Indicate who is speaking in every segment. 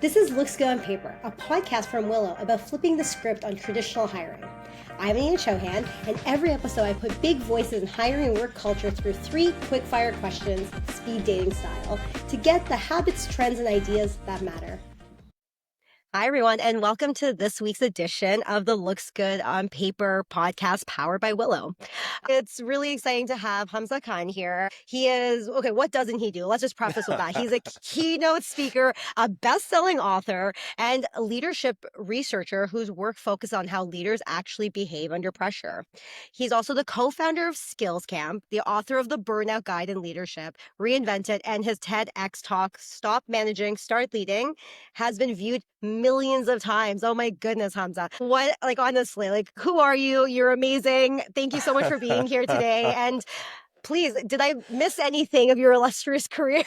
Speaker 1: This is Looks Good on Paper, a podcast from Willow about flipping the script on traditional hiring. I'm Ian Chohan, and every episode I put big voices in hiring and work culture through 3 quick-fire questions, speed dating style, to get the habits, trends, and ideas that matter. Hi, everyone, and welcome to this week's edition of the Looks Good on Paper podcast powered by Willow. It's really exciting to have Hamza Khan here. He is, okay, what doesn't he do? Let's just preface with that. He's a keynote speaker, a best-selling author, and a leadership researcher whose work focuses on how leaders actually behave under pressure. He's also the co-founder of SkillsCamp, the author of the Burnout Guide in Leadership, Reinvented, and his TEDx talk, Stop Managing, Start Leading, has been viewed millions of times. Oh my goodness, Hamza. What, like, honestly, like, who are you? You're amazing. Thank you so much for being here today. And please, did I miss anything of your illustrious career?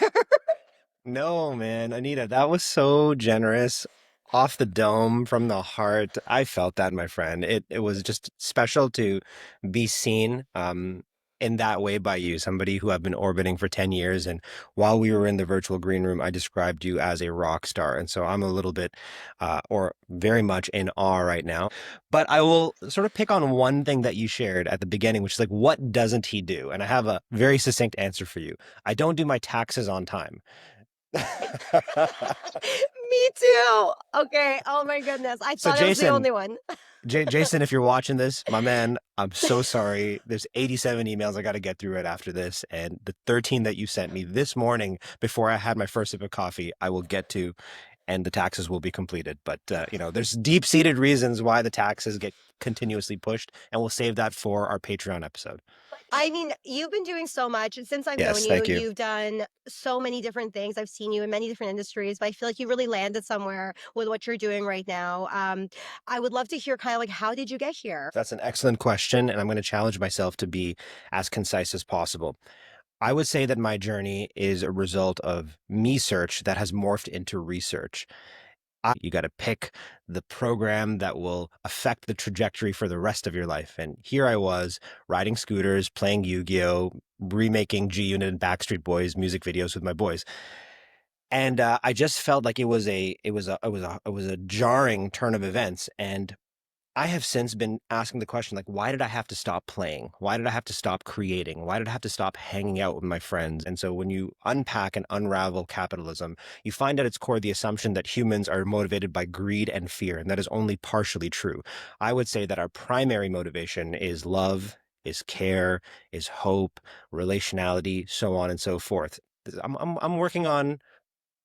Speaker 2: No, man, Anita, that was so generous. Off the dome, from the heart. I felt that, my friend. It was just special to be seen in that way by you, somebody who I've been orbiting for 10 years. And while we were in the virtual green room, I described you as a rock star. And so I'm a little bit or very much in awe right now. But I will sort of pick on one thing that you shared at the beginning, which is like, what doesn't he do? And I have a very succinct answer for you. I don't do my taxes on time.
Speaker 1: Me too. Okay. Oh my goodness. I
Speaker 2: So
Speaker 1: thought I was the
Speaker 2: Jason,
Speaker 1: only one.
Speaker 2: Jason, if you're watching this, my man, I'm so sorry. There's 87 emails I got to get through right after this, and the 13 that you sent me this morning before I had my first sip of coffee, I will get to, and the taxes will be completed. But there's deep-seated reasons why the taxes get continuously pushed, and we'll save that for our Patreon episode.
Speaker 1: I mean, you've been doing so much. Since I've known
Speaker 2: Yes,
Speaker 1: you,
Speaker 2: thank you.
Speaker 1: you've done so many different things. I've seen you in many different industries, but I feel like you really landed somewhere with what you're doing right now. I would love to hear kind of like, how did you get here?
Speaker 2: That's an excellent question, and I'm going to challenge myself to be as concise as possible. I would say that my journey is a result of me search that has morphed into research. You got to pick the program that will affect the trajectory for the rest of your life. And here I was riding scooters, playing Yu-Gi-Oh, remaking G Unit and Backstreet Boys music videos with my boys. And I just felt like it was a jarring turn of events. And I have since been asking the question, like, why did I have to stop playing? Why did I have to stop creating? Why did I have to stop hanging out with my friends? And so when you unpack and unravel capitalism, you find at its core the assumption that humans are motivated by greed and fear, and that is only partially true. I would say that our primary motivation is love, is care, is hope, relationality, so on and so forth. I'm working on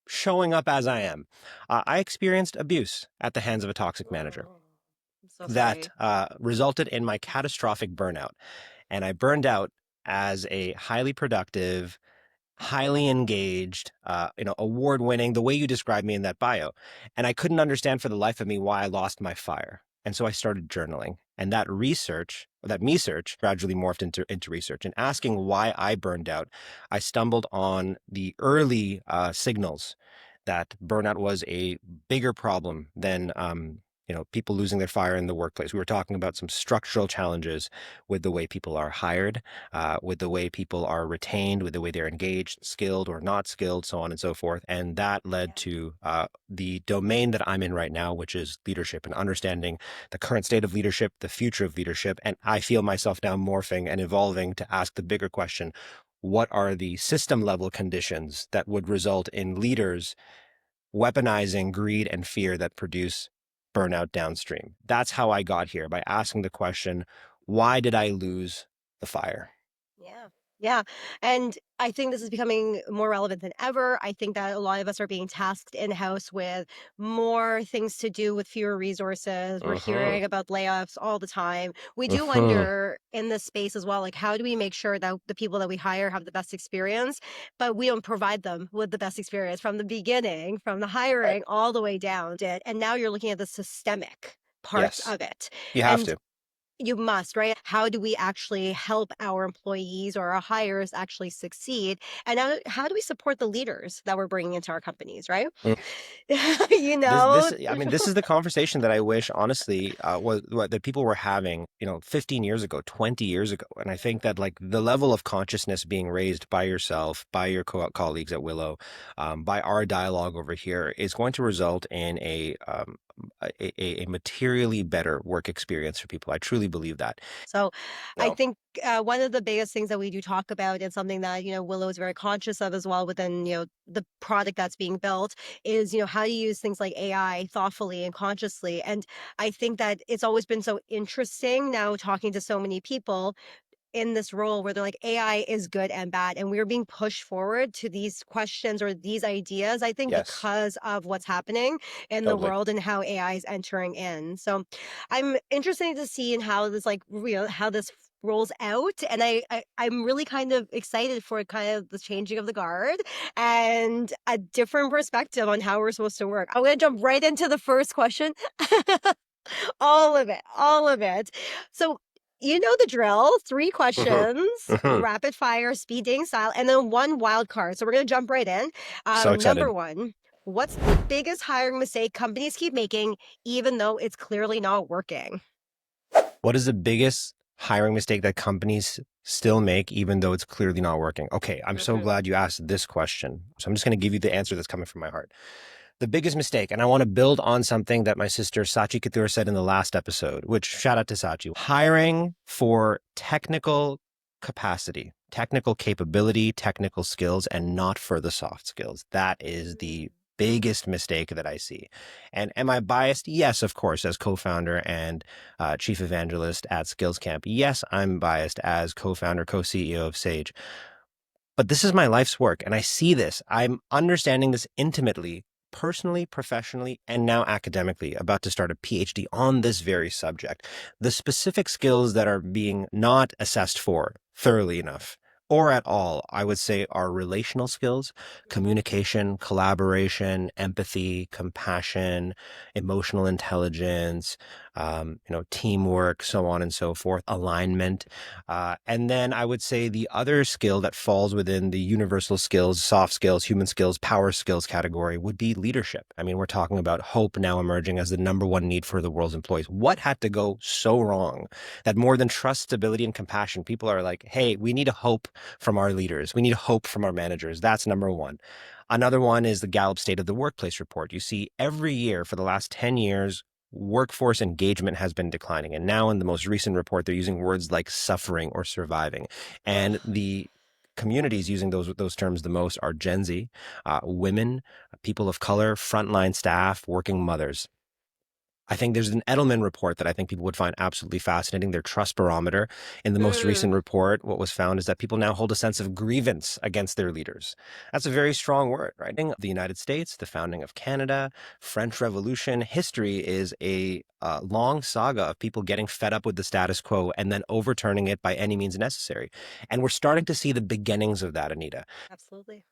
Speaker 2: showing up as I am. I experienced abuse at the hands of a toxic manager
Speaker 1: Oh, I'm so
Speaker 2: that
Speaker 1: sorry.
Speaker 2: resulted in my catastrophic burnout. And I burned out as a highly productive, highly engaged, award winning, the way you described me in that bio. And I couldn't understand for the life of me why I lost my fire. And so I started journaling. And that research, that me search, gradually morphed into research. And asking why I burned out, I stumbled on the early signals that burnout was a bigger problem than people losing their fire in the workplace. We were talking about some structural challenges with the way people are hired, with the way people are retained, with the way they're engaged, skilled or not skilled, so on and so forth. And that led to the domain that I'm in right now, which is leadership and understanding the current state of leadership, the future of leadership. And I feel myself now morphing and evolving to ask the bigger question: what are the system level conditions that would result in leaders weaponizing greed and fear that produce burnout downstream? That's how I got here, by asking the question, why did I lose the fire?
Speaker 1: Yeah. Yeah. And I think this is becoming more relevant than ever. I think that a lot of us are being tasked in house with more things to do with fewer resources. We're
Speaker 2: Mm-hmm.
Speaker 1: hearing about layoffs all the time. We do
Speaker 2: Mm-hmm.
Speaker 1: wonder in this space as well, like, how do we make sure that the people that we hire have the best experience, but we don't provide them with the best experience from the beginning, from the
Speaker 2: Right.
Speaker 1: hiring all the way down. And now you're looking at the systemic parts
Speaker 2: Yes,
Speaker 1: of it.
Speaker 2: you have
Speaker 1: And
Speaker 2: to.
Speaker 1: You must, right? How do we actually help our employees or our hires actually succeed? And how do we support the leaders that we're bringing into our companies, right? You know?
Speaker 2: I mean, this is the conversation that I wish, honestly, was what that people were having, 15 years ago, 20 years ago. And I think that like the level of consciousness being raised by yourself, by your colleagues at Willow, by our dialogue over here is going to result in a materially better work experience for people. I truly believe that.
Speaker 1: So I
Speaker 2: No.
Speaker 1: think one of the biggest things that we do talk about and something that, Willow is very conscious of as well within, the product that's being built is, how to use things like AI thoughtfully and consciously. And I think that it's always been so interesting now talking to so many people in this role where they're like AI is good and bad, and we're being pushed forward to these questions or these ideas, I think,
Speaker 2: Yes,
Speaker 1: because of what's happening in the
Speaker 2: totally.
Speaker 1: world and how AI is entering in. So I'm interested to see in how this like how this rolls out, and I'm really kind of excited for kind of the changing of the guard and a different perspective on how we're supposed to work. I'm gonna jump right into the first question. All of it, all of it. So, you know the drill, 3
Speaker 2: Hmm.
Speaker 1: questions,
Speaker 2: Hmm.
Speaker 1: rapid fire, speed dating style, and then 1 wild card. So we're gonna jump right in.
Speaker 2: So
Speaker 1: Number
Speaker 2: excited.
Speaker 1: 1, what's the biggest hiring mistake companies keep making even though it's clearly not working?
Speaker 2: What is the biggest hiring mistake that companies still make, even though it's clearly not working? Okay, I'm so
Speaker 1: Mhm.
Speaker 2: glad you asked this question. So I'm just going to give you the answer that's coming from my heart. The biggest mistake, and I want to build on something that my sister Sachi Kathur said in the last episode, which shout out to Sachi, hiring for technical capacity, technical capability, technical skills, and not for the soft skills. That is the biggest mistake that I see. And am I biased? Yes, of course, as co-founder and chief evangelist at SkillsCamp. Yes, I'm biased as co-founder, co-CEO of Sage. But this is my life's work, and I see this. I'm understanding this intimately, personally, professionally, and now academically, about to start a PhD on this very subject. The specific skills that are being not assessed for thoroughly enough or at all, I would say, are relational skills, communication, collaboration, empathy, compassion, emotional intelligence, teamwork, so on and so forth, alignment. And then I would say the other skill that falls within the universal skills, soft skills, human skills, power skills category would be leadership. I mean, we're talking about hope now emerging as the number one need for the world's employees. What had to go so wrong that more than trust, stability, and compassion, people are like, hey, we need a hope from our leaders. We need hope from our managers. That's number one. Another one is the Gallup State of the Workplace report. You see every year for the last 10 years, workforce engagement has been declining. And now in the most recent report, they're using words like suffering or surviving. And
Speaker 1: Ugh.
Speaker 2: the communities using those terms the most are Gen Z, women, people of color, frontline staff, working mothers. I think there's an Edelman report that I think people would find absolutely fascinating, their trust barometer. In the most
Speaker 1: Mm.
Speaker 2: recent report, what was found is that people now hold a sense of grievance against their leaders. That's a very strong word, right? The United States, the founding of Canada, French Revolution, history is a long saga of people getting fed up with the status quo and then overturning it by any means necessary. And we're starting to see the beginnings of that, Anita.
Speaker 1: Absolutely.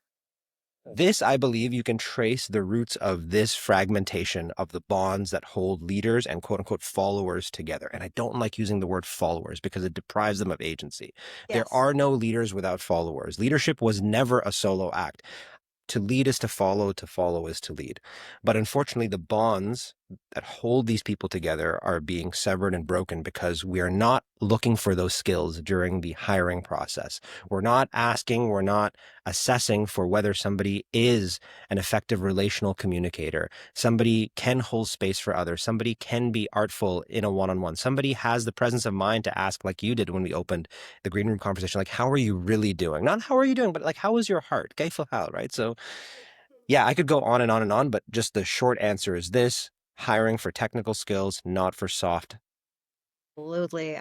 Speaker 2: This, I believe, you can trace the roots of this fragmentation of the bonds that hold leaders and quote unquote followers together. And I don't like using the word followers because it deprives them of agency. There
Speaker 1: Yes.
Speaker 2: are no leaders without followers. Leadership was never a solo act. To lead is to follow is to lead. But unfortunately, the bonds that hold these people together are being severed and broken because we are not looking for those skills during the hiring process. We're not asking, we're not assessing for whether somebody is an effective relational communicator. Somebody can hold space for others. Somebody can be artful in a one-on-one. Somebody has the presence of mind to ask, like you did when we opened the green room conversation, like, how are you really doing? Not how are you doing, but like, how is your heart? How, right? So yeah, I could go on and on and on, but just the short answer is this: hiring for technical skills, not for soft.
Speaker 1: Absolutely.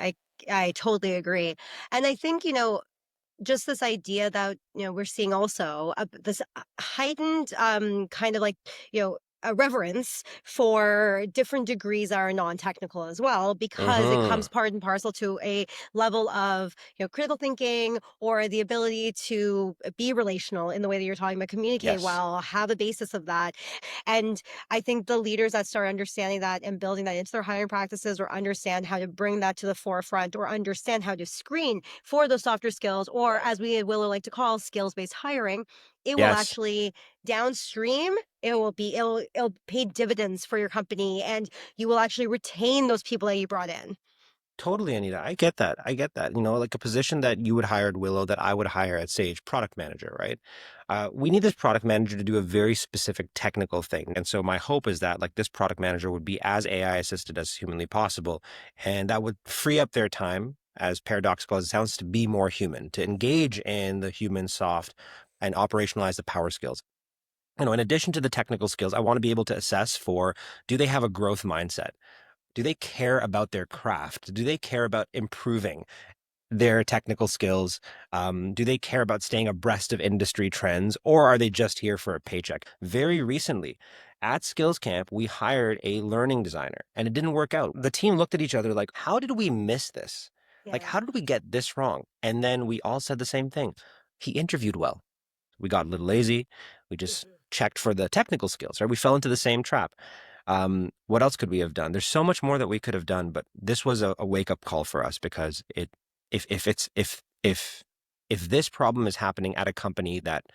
Speaker 1: I totally agree. And I think, just this idea that we're seeing also this heightened kind of like a reverence for different degrees that are non-technical as well, because it
Speaker 2: Hmm.
Speaker 1: comes part and parcel to a level of critical thinking, or the ability to be relational in the way that you're talking about, communicate
Speaker 2: Yes.
Speaker 1: well, have a basis of that. And I think the leaders that start understanding that and building that into their hiring practices, or understand how to bring that to the forefront, or understand how to screen for those softer skills, or as we will like to call skills-based hiring, it will
Speaker 2: Yes.
Speaker 1: actually downstream, it'll pay dividends for your company, and you will actually retain those people that you brought in.
Speaker 2: Totally, Anita. I get that. I get that. Like a position that you would hire at Willow that I would hire at Sage, product manager, right? We need this product manager to do a very specific technical thing. And so my hope is that like this product manager would be as AI assisted as humanly possible. And that would free up their time, as paradoxical as it sounds, to be more human, to engage in the human soft and operationalize the power skills. In addition to the technical skills, I want to be able to assess for, do they have a growth mindset? Do they care about their craft? Do they care about improving their technical skills? Do they care about staying abreast of industry trends, or are they just here for a paycheck? Very recently, at Skills Camp, we hired a learning designer and it didn't work out. The team looked at each other like, how did we miss this? Like,
Speaker 1: Yeah.
Speaker 2: how did we get this wrong? And then we all said the same thing. He interviewed well. We got a little lazy. We just
Speaker 1: Mhm.
Speaker 2: checked for the technical skills, right? We fell into the same trap. What else could we have done? There's so much more that we could have done, but this was a wake up call for us, because if this problem is happening at a company that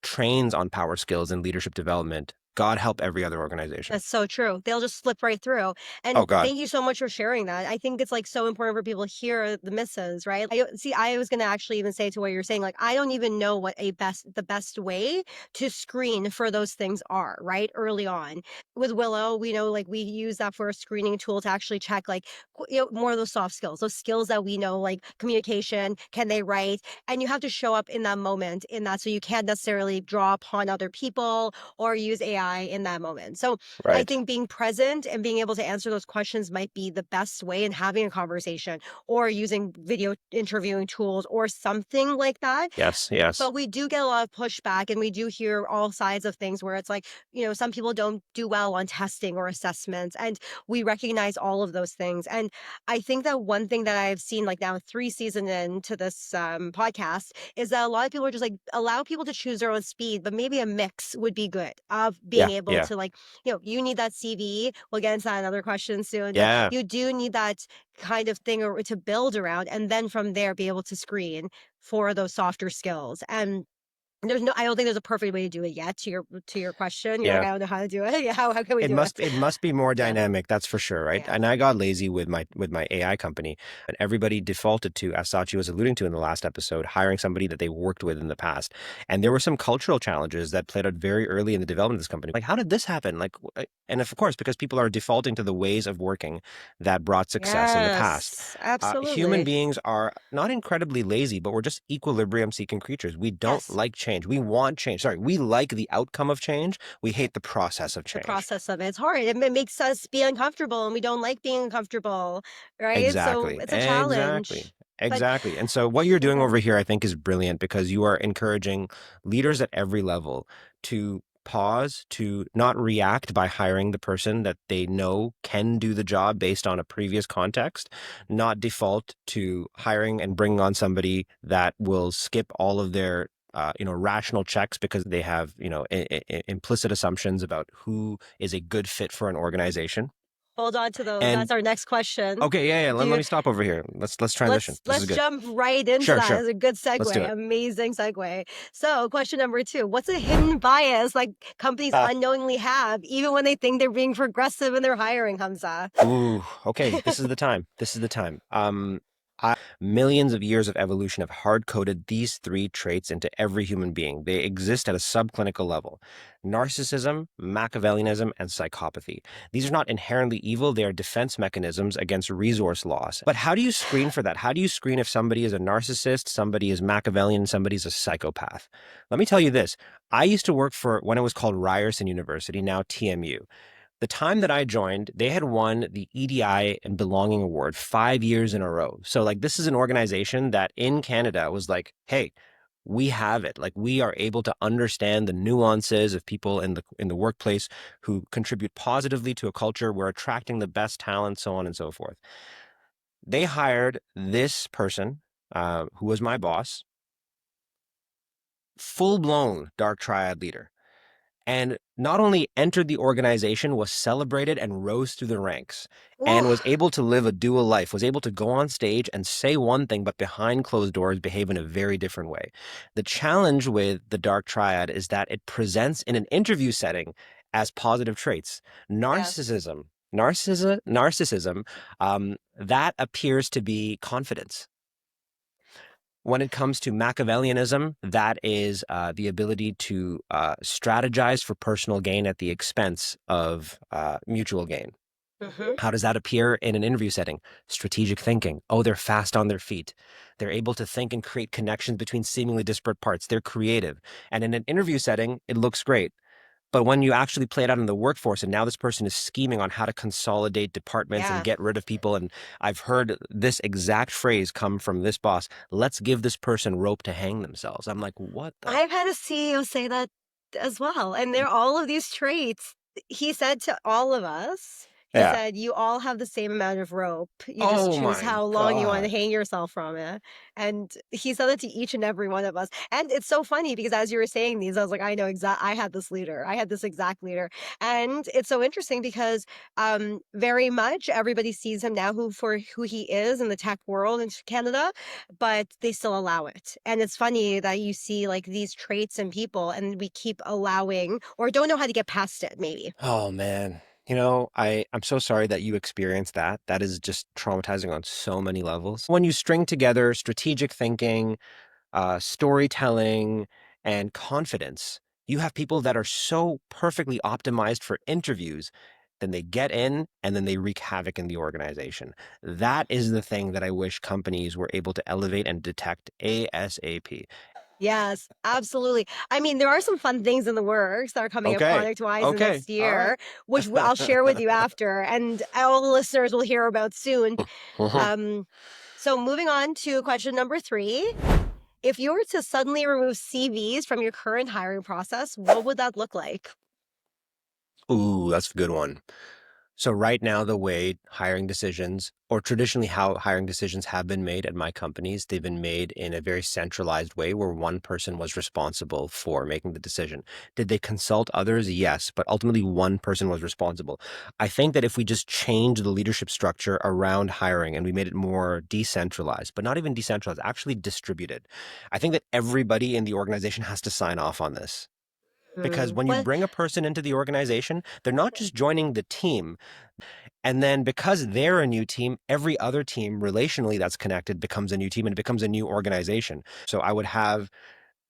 Speaker 2: trains on power skills and leadership development, God help every other organization.
Speaker 1: That's so true. They'll just slip right through.
Speaker 2: Oh
Speaker 1: And
Speaker 2: God.
Speaker 1: thank you so much for sharing that. I think it's like so important for people to hear the misses, right? I was going to actually even say to what you're saying, like, I don't even know what the best way to screen for those things are, right? Early on with Willow, we know like we use that for a screening tool to actually check like, more of those soft skills, those skills that we know, like communication, can they write? And you have to show up in that moment in that. So you can't necessarily draw upon other people or use AI in that moment. So I
Speaker 2: Right.
Speaker 1: think being present and being able to answer those questions might be the best way in having a conversation, or using video interviewing tools or something like that.
Speaker 2: Yes. Yes.
Speaker 1: But we do get a lot of pushback, and we do hear all sides of things where it's like, some people don't do well on testing or assessments. And we recognize all of those things. And I think that one thing that I've seen, like now 3 seasons into this podcast, is that a lot of people are just like, allow people to choose their own speed, but maybe a mix would be good of being
Speaker 2: Yeah.
Speaker 1: able
Speaker 2: Yeah.
Speaker 1: to, like, you need that CV. We'll get into that in another question soon, but
Speaker 2: Yeah.
Speaker 1: you do need that kind of thing to build around, and then from there be able to screen for those softer skills. And I don't think there's a perfect way to do it yet. To your question, you're like,
Speaker 2: Yeah.
Speaker 1: I don't know how to do it. Yeah, how can we
Speaker 2: It
Speaker 1: do it?
Speaker 2: must be more
Speaker 1: Yeah,
Speaker 2: dynamic, that's for sure, right?
Speaker 1: yeah.
Speaker 2: And I got lazy with my AI company, and everybody defaulted to, as Sachi was alluding to in the last episode, hiring somebody that they worked with in the past. And there were some cultural challenges that played out very early in the development of this company. Like, how did this happen? Like, and of course, because people are defaulting to the ways of working that brought success in the past.
Speaker 1: Yes,
Speaker 2: Human
Speaker 1: absolutely.
Speaker 2: beings are not incredibly lazy, but we're just equilibrium seeking creatures. We don't
Speaker 1: Yes,
Speaker 2: like change. We want change. Sorry, we like the outcome of change. We hate the process of
Speaker 1: the
Speaker 2: change.
Speaker 1: process of it. It's hard. It makes us be uncomfortable, and we don't like being uncomfortable, right? So
Speaker 2: Exactly.
Speaker 1: it's a
Speaker 2: Exactly.
Speaker 1: challenge. But
Speaker 2: Exactly. And so what you're doing
Speaker 1: yeah,
Speaker 2: over here, I think, is brilliant, because you are encouraging leaders at every level to pause, to not react by hiring the person that they know can do the job based on a previous context, not default to hiring and bringing on somebody that will skip all of their rational checks because they have, implicit assumptions about who is a good fit for an organization.
Speaker 1: hold on to those.
Speaker 2: And
Speaker 1: That's our next question.
Speaker 2: okay, yeah, yeah.
Speaker 1: Do
Speaker 2: Let
Speaker 1: you
Speaker 2: me stop over here. Let's transition. This is
Speaker 1: let's
Speaker 2: good.
Speaker 1: jump right into
Speaker 2: Sure,
Speaker 1: that.
Speaker 2: sure.
Speaker 1: It's a good
Speaker 2: Let's do
Speaker 1: segue.
Speaker 2: it.
Speaker 1: Amazing segue. So, question number two: what's a hidden bias like companies
Speaker 2: Uh,
Speaker 1: unknowingly have, even when they think they're being progressive in their hiring, Hamza?
Speaker 2: Ooh, okay. This is the time. This is the time. Millions of years of evolution have hard coded these three traits into every human being. They exist at a subclinical level: narcissism, Machiavellianism, and psychopathy. These are not inherently evil, they are defense mechanisms against resource loss. But how do you screen for that? How do you screen if somebody is a narcissist, somebody is Machiavellian, somebody's a psychopath? Let me tell you this. I used to work for when it was called Ryerson University, now TMU. The time that I joined, they had won the EDI and Belonging Award 5 years in a row. So, like, this is an organization that in Canada was like, hey, we have it. Like, we are able to understand the nuances of people in the workplace who contribute positively to a culture. We're attracting the best talent, so on and so forth. They hired this person, who was my boss, full-blown dark triad leader, and not only entered the organization, was celebrated and rose through the ranks, and
Speaker 1: Whoa.
Speaker 2: was able to live a dual life, was able to go on stage and say one thing, but behind closed doors behave in a very different way. The challenge with the dark triad is that it presents in an interview setting as positive traits.
Speaker 1: Yes.
Speaker 2: Narcissism, that appears to be confidence. When it comes to Machiavellianism, that is the ability to strategize for personal gain at the expense of mutual gain.
Speaker 1: Hmm.
Speaker 2: How does that appear in an interview setting? Strategic thinking. Oh, they're fast on their feet. They're able to think and create connections between seemingly disparate parts. They're creative. And in an interview setting, it looks great. But when you actually play it out in the workforce, and now this person is scheming on how to consolidate departments and
Speaker 1: Yeah.
Speaker 2: get rid of people, and I've heard this exact phrase come from this boss: let's give this person rope to hang themselves. I'm like, what the?
Speaker 1: I've had a CEO say that as well. And there are all of these traits. He said to all of us, he
Speaker 2: Yeah.
Speaker 1: said, you all have the same amount of rope. You just
Speaker 2: Oh
Speaker 1: choose
Speaker 2: my
Speaker 1: how long you want to
Speaker 2: God.
Speaker 1: hang yourself from it. And he said that to each and every one of us. And it's so funny because as you were saying these, I was like, I know I had this leader. I had this exact leader. And it's so interesting because very much everybody sees him now for who he is in the tech world in Canada, but they still allow it. And it's funny that you see like these traits in people and we keep allowing or don't know how to get past it, maybe.
Speaker 2: Oh man. I'm so sorry that you experienced that. That is just traumatizing on so many levels. When you string together strategic thinking, storytelling, and confidence, you have people that are so perfectly optimized for interviews. Then they get in and then they wreak havoc in the organization. That is the thing that I wish companies were able to elevate and detect ASAP.
Speaker 1: Yes, absolutely. I mean, there are some fun things in the works that are coming up
Speaker 2: Okay.
Speaker 1: product-wise the
Speaker 2: Okay.
Speaker 1: next
Speaker 2: All right.
Speaker 1: year, which I'll share with you after, and all the listeners will hear about soon. Um, so moving on to question number 3. If you were to suddenly remove CVs from your current hiring process, what would that look like?
Speaker 2: Ooh, that's a good one. So right now, the way hiring decisions, or traditionally how hiring decisions have been made at my companies, they've been made in a very centralized way where one person was responsible for making the decision. Did they consult others? Yes, but ultimately one person was responsible. I think that if we just change the leadership structure around hiring and we made it more decentralized, but not even decentralized, actually distributed, I think that everybody in the organization has to sign off on this. Because when you
Speaker 1: What?
Speaker 2: bring a person into the organization, they're not just joining the team. And then because they're a new team, every other team relationally that's connected becomes a new team and it becomes a new organization. So I would have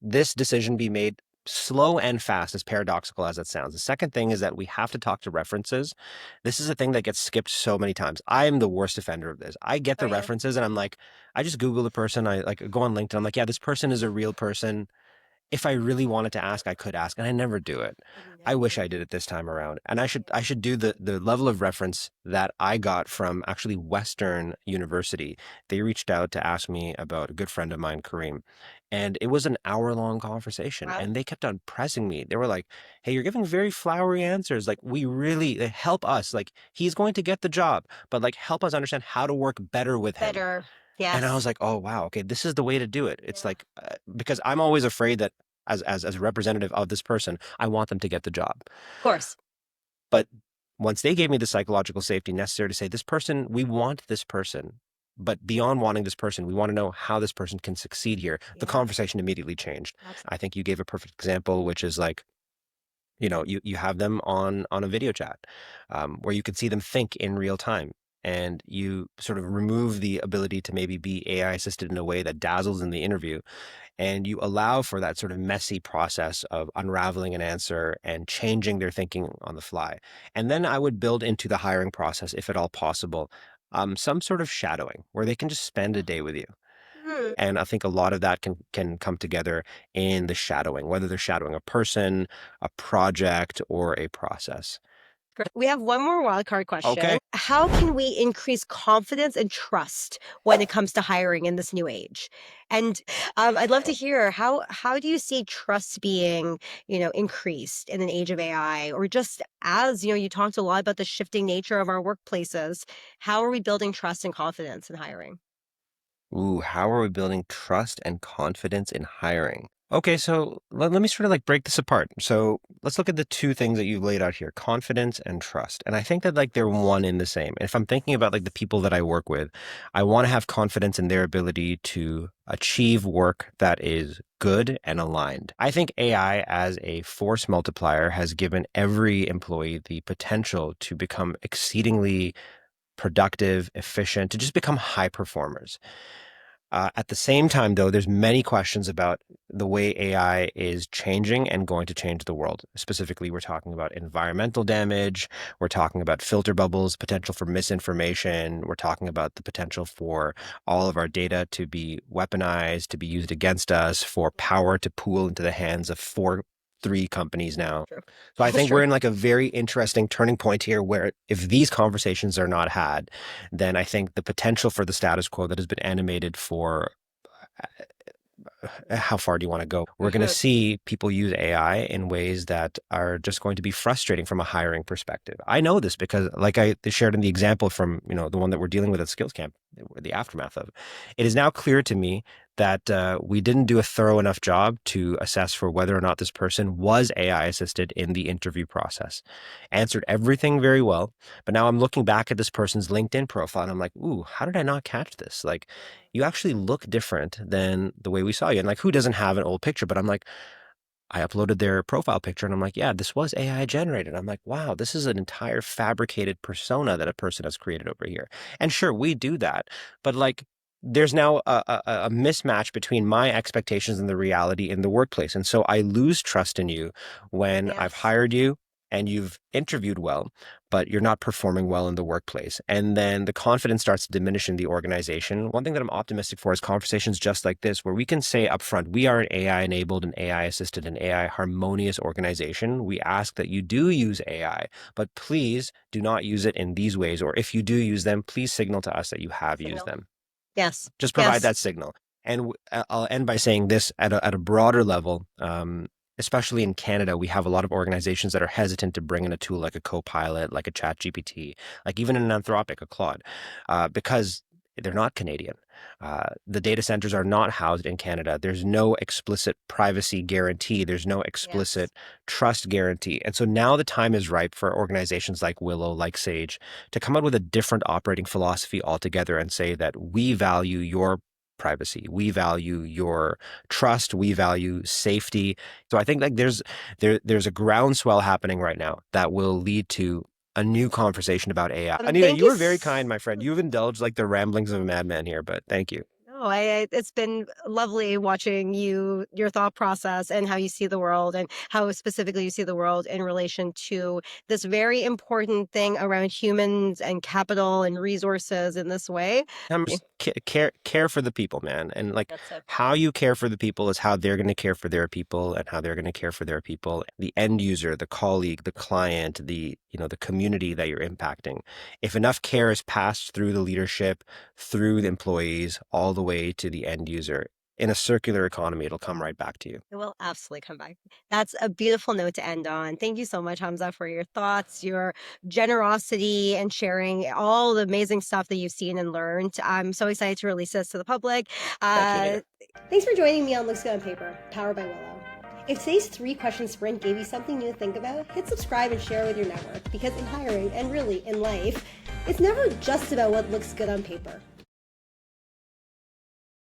Speaker 2: this decision be made slow and fast, as paradoxical as it sounds. The second thing is that we have to talk to references. This is a thing that gets skipped so many times. I am the worst offender of this. I get
Speaker 1: Oh
Speaker 2: the
Speaker 1: yeah.
Speaker 2: references and I'm like, I just Google the person. I like go on LinkedIn. I'm like, yeah, this person is a real person. If I really wanted to ask, I could ask, and I never do it.
Speaker 1: You
Speaker 2: I
Speaker 1: never
Speaker 2: wish
Speaker 1: do.
Speaker 2: I did it this time around. And I should do the level of reference that I got from actually Western University. They reached out to ask me about a good friend of mine, Kareem. And it was an hour-long conversation.
Speaker 1: Wow.
Speaker 2: And they kept on pressing me. They were like, hey, you're giving very flowery answers. Like, we really help us. Like, he's going to get the job, but like help us understand how to work better with him.
Speaker 1: Better.
Speaker 2: And I was
Speaker 1: Yes.
Speaker 2: like, "Oh, wow. Okay, this is the way to do it." It's
Speaker 1: Yeah.
Speaker 2: like because I'm always afraid that as a representative of this person, I want them to get the job.
Speaker 1: Of course.
Speaker 2: But once they gave me the psychological safety necessary to say, "This person, we want this person." But beyond wanting this person, we want to know how this person can succeed here. The
Speaker 1: Yeah.
Speaker 2: conversation immediately changed. I
Speaker 1: Absolutely.
Speaker 2: think you gave a perfect example, which is like, you have them on a video chat, where you can see them think in real time, and you sort of remove the ability to maybe be AI assisted in a way that dazzles in the interview, and you allow for that sort of messy process of unraveling an answer and changing their thinking on the fly. And then I would build into the hiring process, if at all possible, some sort of shadowing where they can just spend a day with you.
Speaker 1: Hmm.
Speaker 2: And I think a lot of that can come together in the shadowing, whether they're shadowing a person, a project, or a process.
Speaker 1: We have one more wildcard question.
Speaker 2: Okay.
Speaker 1: How can we increase confidence and trust when it comes to hiring in this new age? And I'd love to hear how do you see trust being, increased in an age of AI, or just as, you talked a lot about the shifting nature of our workplaces. How are we building trust and confidence in hiring?
Speaker 2: Ooh, how are we building trust and confidence in hiring? Okay, so let me sort of like break this apart. So let's look at the two things that you've laid out here, confidence and trust. And I think that like they're one in the same. If I'm thinking about like the people that I work with, I want to have confidence in their ability to achieve work that is good and aligned. I think AI as a force multiplier has given every employee the potential to become exceedingly productive, efficient, to just become high performers. At the same time, though, there's many questions about the way AI is changing and going to change the world. Specifically, we're talking about environmental damage. We're talking about filter bubbles, potential for misinformation. We're talking about the potential for all of our data to be weaponized, to be used against us, for power to pool into the hands of three companies now.
Speaker 1: True.
Speaker 2: So I
Speaker 1: That's
Speaker 2: think
Speaker 1: true.
Speaker 2: we're in like a very interesting turning point here where if these conversations are not had, then I think the potential for the status quo that has been animated for how far do you want to go? We're going to see people use AI in ways that are just going to be frustrating from a hiring perspective. I know this because, like I shared in the example from the one that we're dealing with at SkillsCamp, the aftermath of, it is now clear to me that we didn't do a thorough enough job to assess for whether or not this person was AI assisted in the interview process. Answered everything very well, but now I'm looking back at this person's LinkedIn profile and I'm like, ooh, how did I not catch this? Like, you actually look different than the way we saw you. And like, who doesn't have an old picture? But I'm like, I uploaded their profile picture and I'm like, yeah, this was AI generated. I'm like, wow, this is an entire fabricated persona that a person has created over here. And sure, we do that. But like, there's now a mismatch between my expectations and the reality in the workplace. And so I lose trust in you when I've
Speaker 1: Yes.
Speaker 2: hired you and you've interviewed well, but you're not performing well in the workplace. And then the confidence starts to diminish in the organization. One thing that I'm optimistic for is conversations just like this, where we can say upfront, we are an AI enabled and AI assisted and AI harmonious organization. We ask that you do use AI, but please do not use it in these ways. Or if you do use them, please signal to us that you have used
Speaker 1: Signal.
Speaker 2: them.
Speaker 1: Yes.
Speaker 2: Just provide that signal. And I'll end by saying this at a broader level. Especially in Canada, we have a lot of organizations that are hesitant to bring in a tool like a Copilot, like a Chat GPT, like even an Anthropic, a Claude, because they're not Canadian. The data centers are not housed in Canada. There's no explicit privacy guarantee. There's no explicit trust guarantee. And so now the time is ripe for organizations like Willow, like Sage, to come out with a different operating philosophy altogether and say that we value your privacy. We value your trust. We value safety. So I think like there's a groundswell happening right now that will lead to a new conversation about AI. Anita,
Speaker 1: Thank
Speaker 2: you
Speaker 1: you.
Speaker 2: were very kind, my friend. You've indulged like the ramblings of a madman here, but thank you.
Speaker 1: No, it's been lovely watching your thought process and how you see the world and how specifically you see the world in relation to this very important thing around humans and capital and resources in this way.
Speaker 2: Just care for the people, man. And like
Speaker 1: That's so
Speaker 2: how you care for the people is how they're going to care for their people and how they're going to care for their people. The end user, the colleague, the client, the community that you're impacting. If enough care is passed through the leadership, through the employees, all the way to the end user, in a circular economy, it'll come right back to you.
Speaker 1: It will absolutely come back. That's a beautiful note to end on. Thank you so much, Hamza, for your thoughts, your generosity, and sharing all the amazing stuff that you've seen and learned. I'm so excited to release this to the public.
Speaker 2: Thank you, Anita.
Speaker 1: Thanks for joining me on Looks Good on Paper, powered by Willow. If today's 3-question sprint gave you something new to think about, hit subscribe and share with your network, because in hiring, and really in life, it's never just about what looks good on paper.